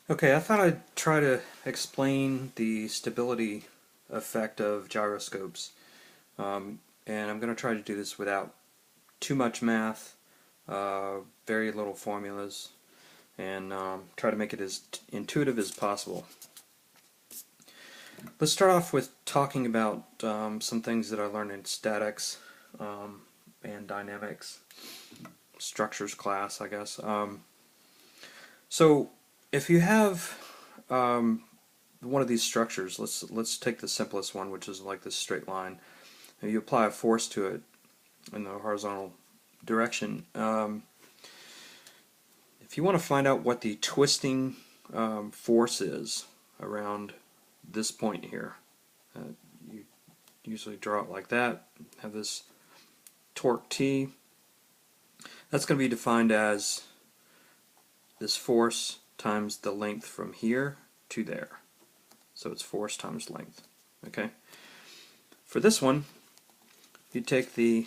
Okay, I thought I'd try to explain the stability effect of gyroscopes. And I'm going to try to do this without too much math, very little formulas, and try to make it as intuitive as possible. Let's start off with talking about some things that I learned in statics and dynamics, structures class, I guess. So if you have one of these structures, let's take the simplest one, which is like this straight line, and you apply a force to it in the horizontal direction. If you want to find out what the twisting force is around this point here, you usually draw it like that, have this torque T. That's going to be defined as this force times the length from here to there. So it's force times length. Okay. For this one, you take this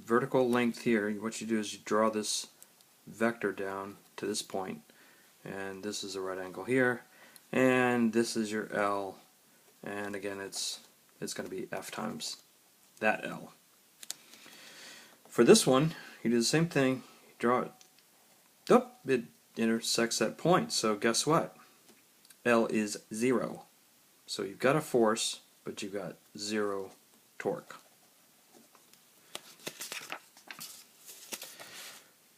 vertical length here. What you do is you draw this vector down to this point, and this is a right angle here, and this is your L, and again it's going to be F times that L. For this one, you do the same thing. You draw it. Oh, it intersects that point. So guess what? L is 0. So you've got a force, but you've got 0 torque.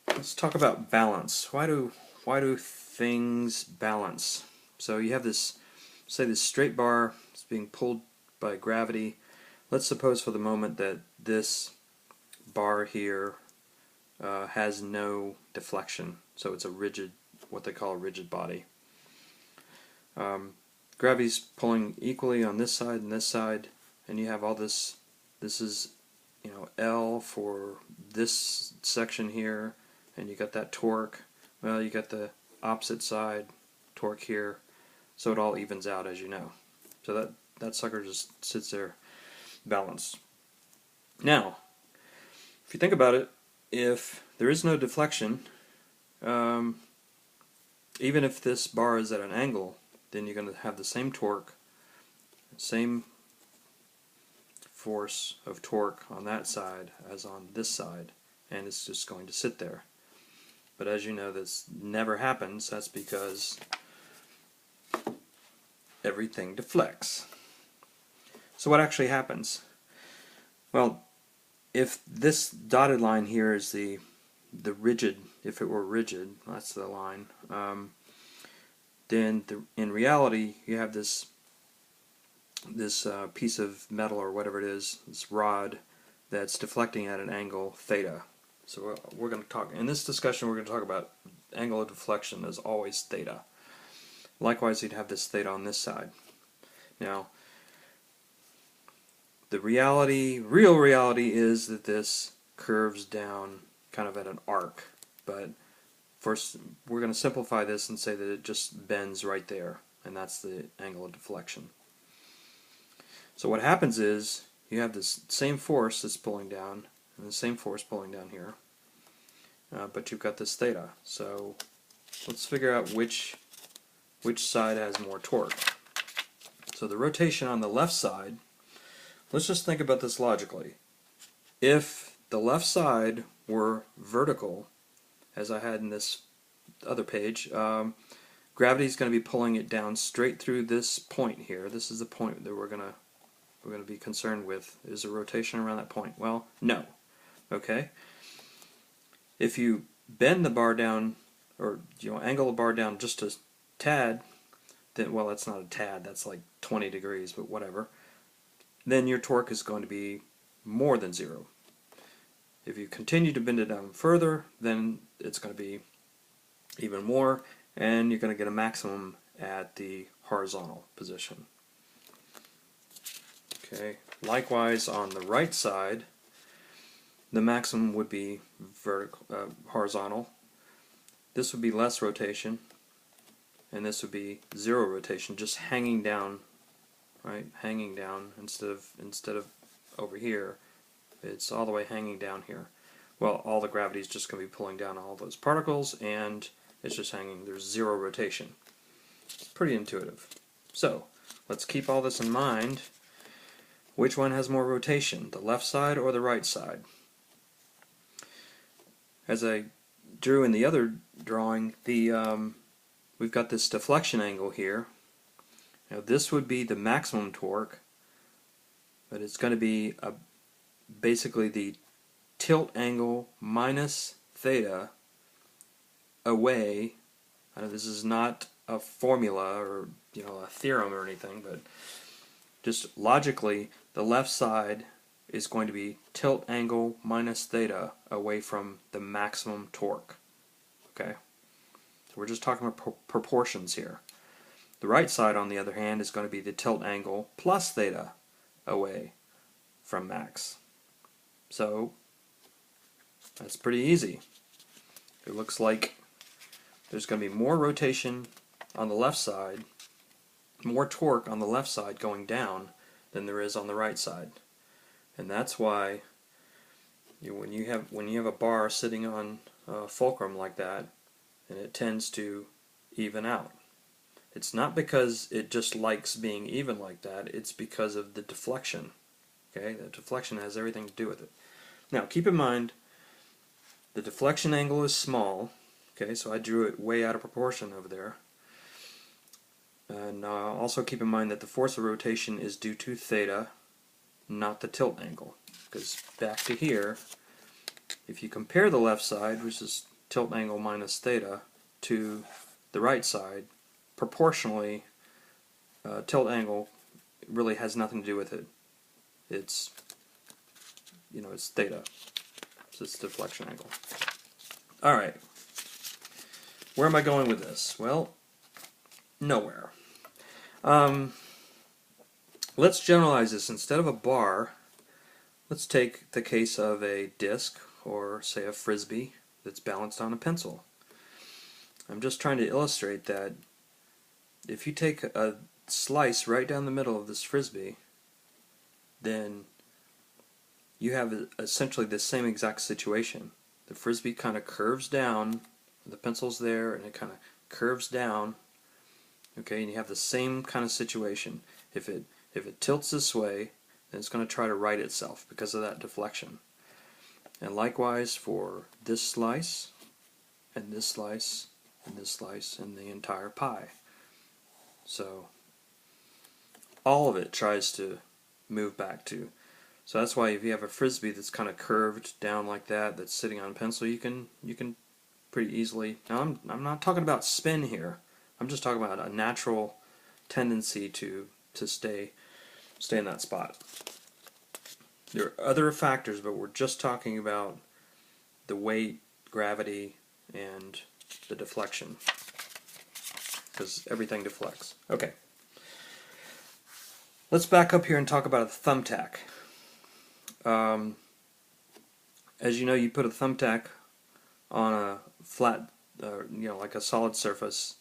Let's talk about balance. Why do things balance? So you have this, say this straight bar is being pulled by gravity. Let's suppose for the moment that this bar here has no deflection, so it's a rigid, what they call a rigid body. Gravity's pulling equally on this side and this side, and you have all this. This is, L for this section here, and you got that torque. Well, you got the opposite side torque here, so it all evens out, as you know. So that sucker just sits there balanced. Now, if you think about it, if there is no deflection, even if this bar is at an angle, then you're going to have the same torque, same force of torque on that side as on this side, and it's just going to sit there. But as you know, this never happens. That's because everything deflects. So what actually happens? Well, if this dotted line here is the rigid, if it were rigid, that's the line, then in reality you have this piece of metal or whatever it is, this rod, that's deflecting at an angle theta. So we're going to talk, in this discussion we're going to talk about angle of deflection as always theta. Likewise, you'd have this theta on this side. Now, the real reality is that this curves down kind of at an arc, but first we're going to simplify this and say that it just bends right there, and that's the angle of deflection. So what happens is you have this same force that's pulling down and the same force pulling down here, but you've got this theta. So let's figure out which side has more torque. So the rotation on the left side, let's just think about this logically. If the left side were vertical, as I had in this other page, gravity is going to be pulling it down straight through this point here. This is the point that we're going to be concerned with. Is there rotation around that point? Well, no. Okay. If you bend the bar down, or angle the bar down just a tad, then, well, that's not a tad, that's like 20 degrees, but whatever, then your torque is going to be more than 0. If you continue to bend it down further, then it's going to be even more, and you're going to get a maximum at the horizontal position. Okay. Likewise, on the right side, the maximum would be horizontal. This would be less rotation, and this would be 0 rotation, just hanging down, right? Hanging down instead of over here. It's all the way hanging down here. well, all the gravity is just going to be pulling down all those particles, and it's just hanging. There's zero rotation. Pretty intuitive. So, let's keep all this in mind. Which one has more rotation, the left side or the right side? As I drew in the other drawing, we've got this deflection angle here. Now this would be the maximum torque, but it's going to be basically the tilt angle minus theta away. I know this is not a formula or a theorem or anything, but just logically, the left side is going to be tilt angle minus theta away from the maximum torque. Okay? So we're just talking about proportions here. The right side, on the other hand, is going to be the tilt angle plus theta away from max. So that's pretty easy. It looks like there's going to be more rotation on the left side, more torque on the left side going down than there is on the right side. And that's why when you have a bar sitting on fulcrum like that, and it tends to even out. It's not because it just likes being even like that, it's because of the deflection. Okay, the deflection has everything to do with it. Now keep in mind, the deflection angle is small. Okay, so I drew it way out of proportion over there. And also keep in mind that the force of rotation is due to theta, not the tilt angle. Because back to here, if you compare the left side, which is tilt angle minus theta, to the right side, proportionally, tilt angle really has nothing to do with it. It's, it's theta. So it's deflection angle. Alright. Where am I going with this? Well, nowhere. Let's generalize this. Instead of a bar, let's take the case of a disc, or say a frisbee, that's balanced on a pencil. I'm just trying to illustrate that if you take a slice right down the middle of this frisbee, then you have essentially the same exact situation. The frisbee kind of curves down, the pencil's there, and it kind of curves down. Okay, and you have the same kind of situation. If it tilts this way, then it's going to try to right itself because of that deflection. And likewise for this slice, and this slice, and this slice, and the entire pie. So all of it tries to move back to. So that's why if you have a frisbee that's kind of curved down like that, that's sitting on a pencil, you can pretty easily. Now I'm not talking about spin here. I'm just talking about a natural tendency to stay in that spot. There are other factors, but we're just talking about the weight, gravity, and the deflection, because everything deflects. Okay. Let's back up here and talk about a thumbtack. As you know, you put a thumbtack on a flat, like a solid surface,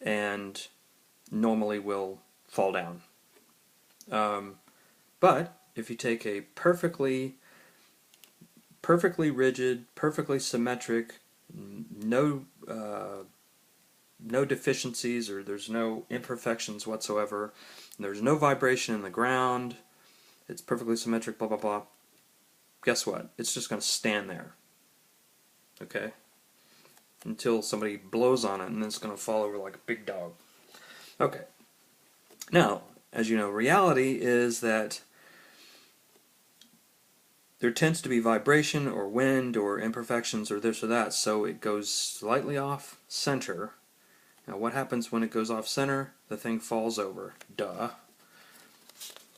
and normally will fall down. But if you take a perfectly rigid, perfectly symmetric, no deficiencies, or there's no imperfections whatsoever, there's no vibration in the ground, it's perfectly symmetric, blah blah blah, guess what? It's just going to stand there. Okay? Until somebody blows on it, and then it's going to fall over like a big dog. Okay. Now, as you know, reality is that there tends to be vibration or wind or imperfections or this or that, so it goes slightly off center. Now what happens when it goes off center? The thing falls over. Duh.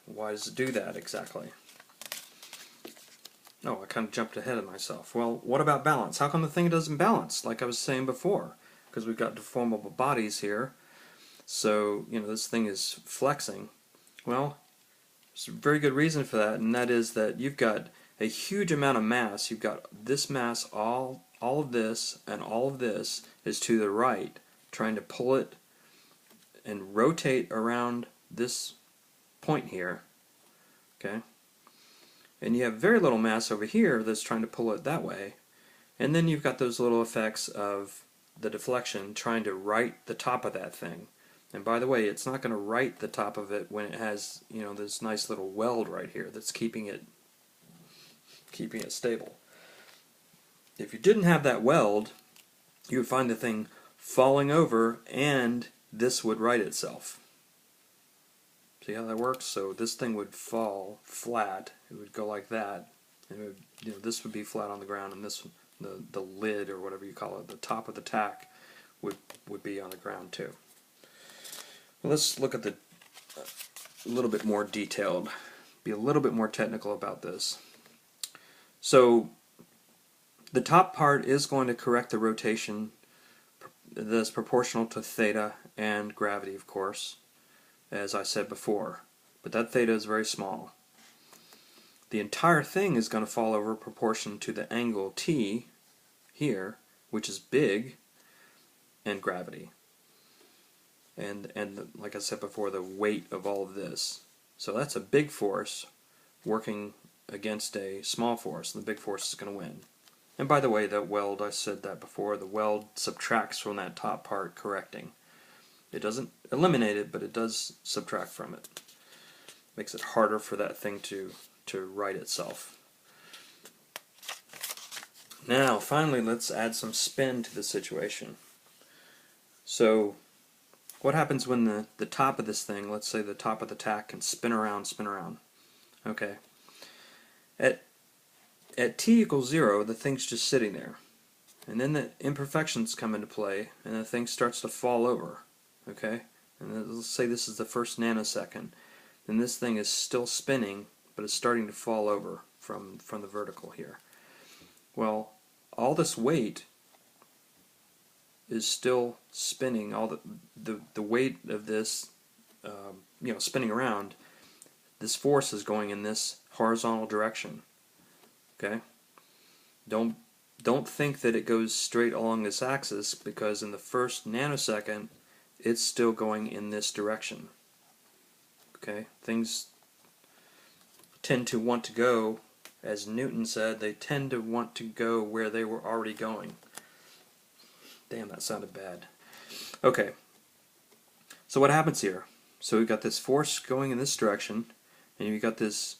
Why does it do that exactly? Oh, I kind of jumped ahead of myself. Well, what about balance? How come the thing doesn't balance, like I was saying before? Because we've got deformable bodies here, so this thing is flexing. Well, there's a very good reason for that, and that is that you've got a huge amount of mass. You've got this mass, all of this, and all of this is to the right, trying to pull it and rotate around this point here. Okay? and you have very little mass over here that's trying to pull it that way. And then you've got those little effects of the deflection trying to right the top of that thing. And by the way, it's not going to right the top of it when it has, you know, this nice little weld right here that's keeping it stable. If you didn't have that weld, you would find the thing falling over and this would right itself. See how that works? So this thing would fall flat. It would go like that. And it would, you know, this would be flat on the ground, and this, the lid or whatever you call it, the top of the tack would be on the ground too. Well, let's look at a little bit more detailed, be a little bit more technical about this. So the top part is going to correct the rotation that's proportional to theta and gravity, of course, as I said before, but that theta is very small. The entire thing is going to fall over proportion to the angle T here, which is big, and gravity. And like I said before, the weight of all of this. So that's a big force working against a small force, and the big force is going to win. And by the way, that weld, I said that before, the weld subtracts from that top part, correcting. It doesn't eliminate it, but it does subtract from it. Makes it harder for that thing to right itself. Now, finally, let's add some spin to the situation. So, what happens when the top of this thing, let's say the top of the tack, can spin around, Okay. At t equals 0, the thing's just sitting there. And then the imperfections come into play, and the thing starts to fall over. Okay? And let's say this is the first nanosecond. Then this thing is still spinning, but it's starting to fall over from the vertical here. Well, all this weight is still spinning. All the weight of this, you know, spinning around. This force is going in this horizontal direction. Okay? Don't think that it goes straight along this axis, because in the first nanosecond it's still going in this direction. Okay? Things tend to want to go, as Newton said, they tend to want to go where they were already going. Damn, that sounded bad. Okay. So what happens here? So we've got this force going in this direction, and you've got this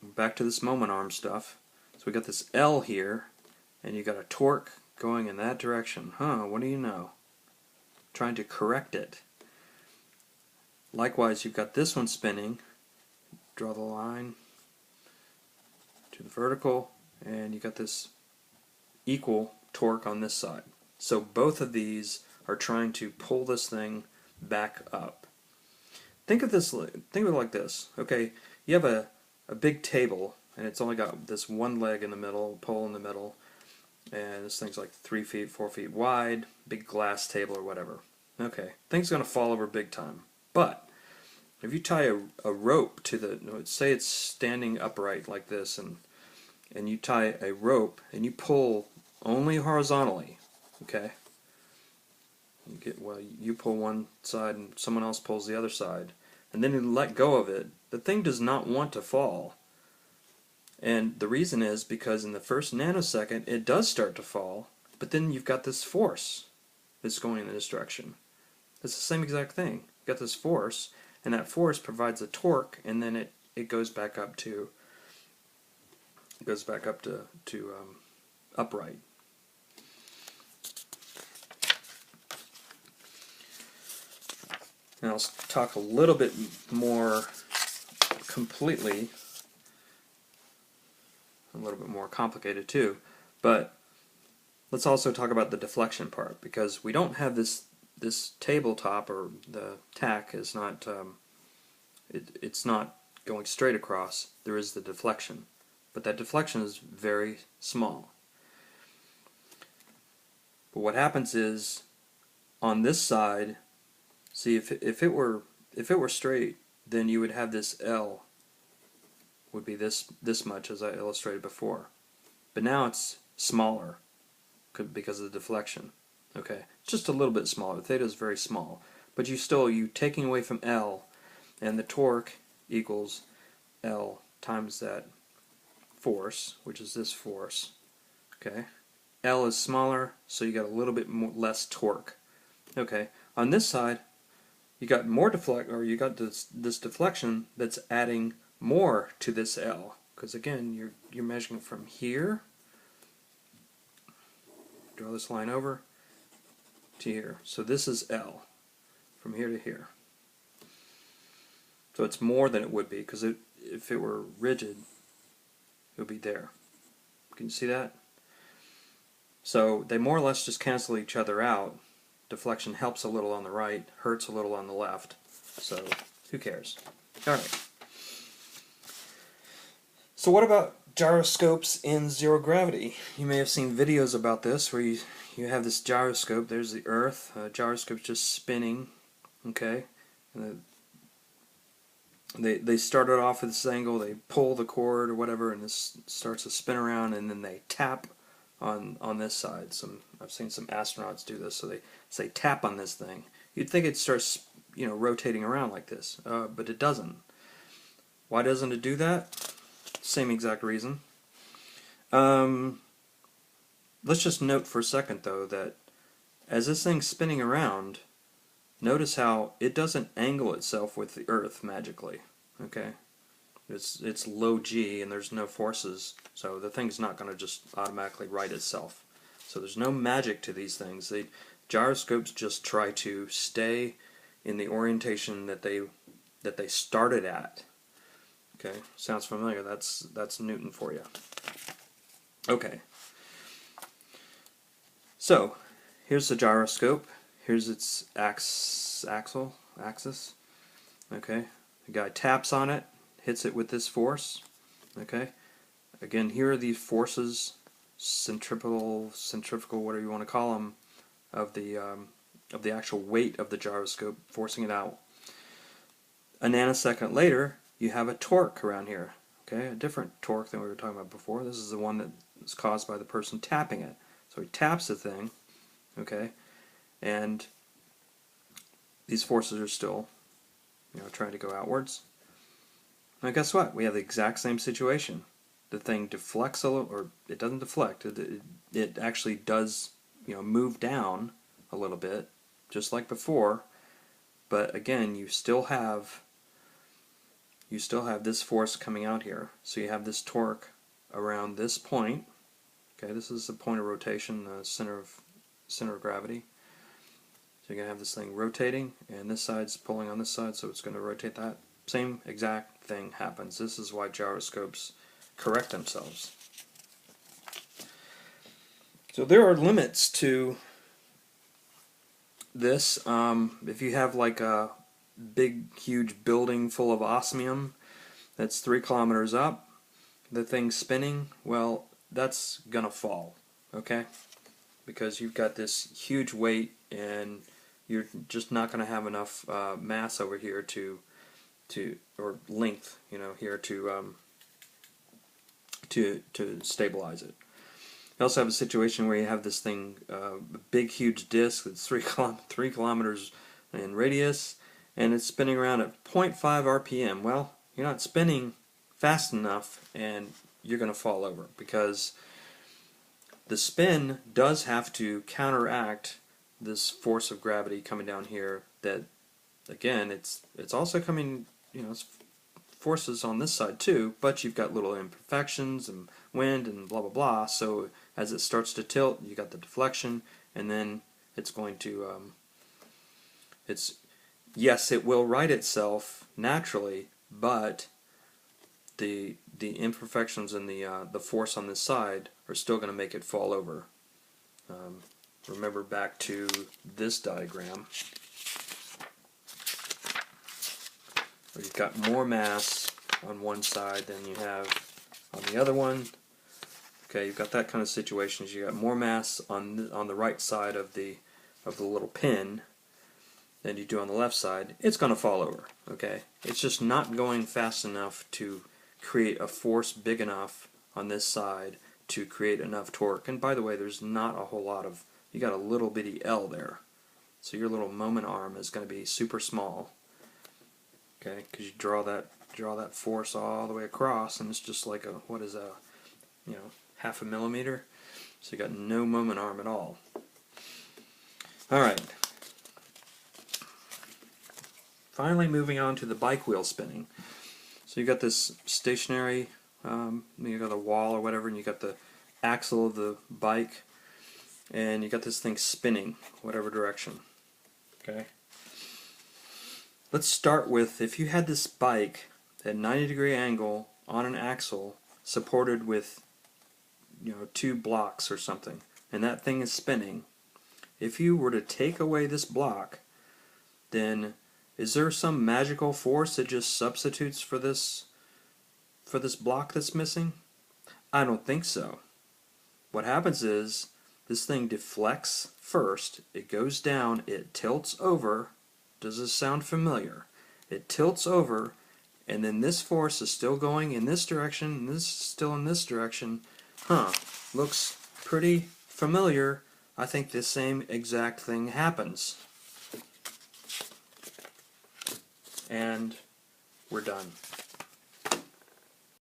back to this moment arm stuff. So we got this L here, and you got a torque going in that direction. What do you know? Trying to correct it. Likewise, you've got this one spinning. Draw the line to the vertical, and you got this equal torque on this side. So both of these are trying to pull this thing back up. Think of it like this. Okay, you have a big table, and it's only got this one leg in the middle, pole in the middle, and this thing's like 3 feet, 4 feet wide, big glass table or whatever. Okay, thing's going to fall over big time. But if you tie a rope to say it's standing upright like this, and you tie a rope and you pull only horizontally, okay? You pull one side and someone else pulls the other side, and then you let go of it. The thing does not want to fall. And the reason is because in the first nanosecond it does start to fall, but then you've got this force that's going in this direction. It's the same exact thing. You've got this force, and that force provides a torque, and then it goes back up to upright. Now let's talk a little bit more completely, a little bit more complicated too, but let's also talk about the deflection part, because we don't have this tabletop, or the tack is not it's not going straight across. There is the deflection, but that deflection is very small. But what happens is, on this side, see, if it were straight, then you would have this L would be this much, as I illustrated before. But now it's smaller because of the deflection. Okay, just a little bit smaller. Theta is very small, but you taking away from L, and the torque equals L times that force, which is this force. Okay, L is smaller, so you got a little bit less torque. Okay, on this side, you got more you got this deflection that's adding more to this L, because again, you're measuring from here. Draw this line over to here. So this is L, from here to here. So it's more than it would be, because if it were rigid, it would be there. Can you see that? So they more or less just cancel each other out. Deflection helps a little on the right, hurts a little on the left. So who cares? Alright. So what about gyroscopes in zero gravity? You may have seen videos about this where you have this gyroscope, there's the Earth, gyroscope's just spinning, okay? And they started off at this angle, they pull the cord or whatever, and this starts to spin around, and then they tap on this side. I've seen some astronauts do this, so they tap on this thing. You'd think it starts, rotating around like this, but it doesn't. Why doesn't it do that? Same exact reason. Let's just note for a second, though, that as this thing's spinning around, notice how it doesn't angle itself with the Earth magically. Okay, it's low G and there's no forces, so the thing's not going to just automatically right itself. So there's no magic to these things. Gyroscopes just try to stay in the orientation that they started at. Okay, sounds familiar? That's Newton for you. Okay. So here's the gyroscope. Here's its axis. Okay, the guy taps on it, hits it with this force. Okay, again, here are these forces, centrifugal, whatever you want to call them, of the actual weight of the gyroscope forcing it out. A nanosecond later, you have a torque around here. Okay, a different torque than we were talking about before. This is the one that is caused by the person tapping it. So he taps the thing. Okay, and these forces are still, trying to go outwards. Now guess what? We have the exact same situation. The thing deflects a little, or it doesn't deflect. It actually does, move down a little bit, just like before. But again, you still have this force coming out here. So you have this torque around this point. Okay, this is the point of rotation, the center of gravity. So you're going to have this thing rotating, and this side's pulling on this side, so it's going to rotate that. Same exact thing happens. This is why gyroscopes correct themselves. So there are limits to this. If you have like a big, huge building full of osmium that's 3 kilometers up, the thing's spinning, well, that's going to fall, okay? Because you've got this huge weight, and you're just not going to have enough mass over here or length, here to stabilize it. You also have a situation where you have this thing, a big, huge disc that's 3 kilometers in radius, and it's spinning around at 0.5 RPM. Well, you're not spinning fast enough, and you're going to fall over, because the spin does have to counteract this force of gravity coming down here. That, again, it's also coming, it's forces on this side too, but you've got little imperfections and wind and blah blah blah. So as it starts to tilt, you got the deflection, and then it's going to yes, it will right itself naturally, but the imperfections and the force on this side are still going to make it fall over. Remember back to this diagram, where you've got more mass on one side than you have on the other one. Okay, you've got that kind of situations. You got more mass on the right side of the little pin than you do on the left side. It's going to fall over. Okay, it's just not going fast enough to create a force big enough on this side to create enough torque. And by the way, there's not a whole lot of, you got a little bitty L there, so your little moment arm is going to be super small. Okay, because you draw that draw that force all the way across, and it's just like a, what is a, half a millimeter. So you got no moment arm at all. Alright. Finally moving on to the bike wheel spinning. So you got this stationary, you got a wall or whatever, and you got the axle of the bike, and you got this thing spinning whatever direction. Okay. Let's start with, if you had this bike at 90-degree angle on an axle supported with 2 blocks or something, and that thing is spinning, if you were to take away this block, then is there some magical force that just substitutes for this block that's missing? I don't think so. What happens is this thing deflects first, it goes down, it tilts over. Does this sound familiar? It tilts over, and then this force is still going in this direction, and this is still in this direction. Looks pretty familiar. I think the same exact thing happens. And we're done.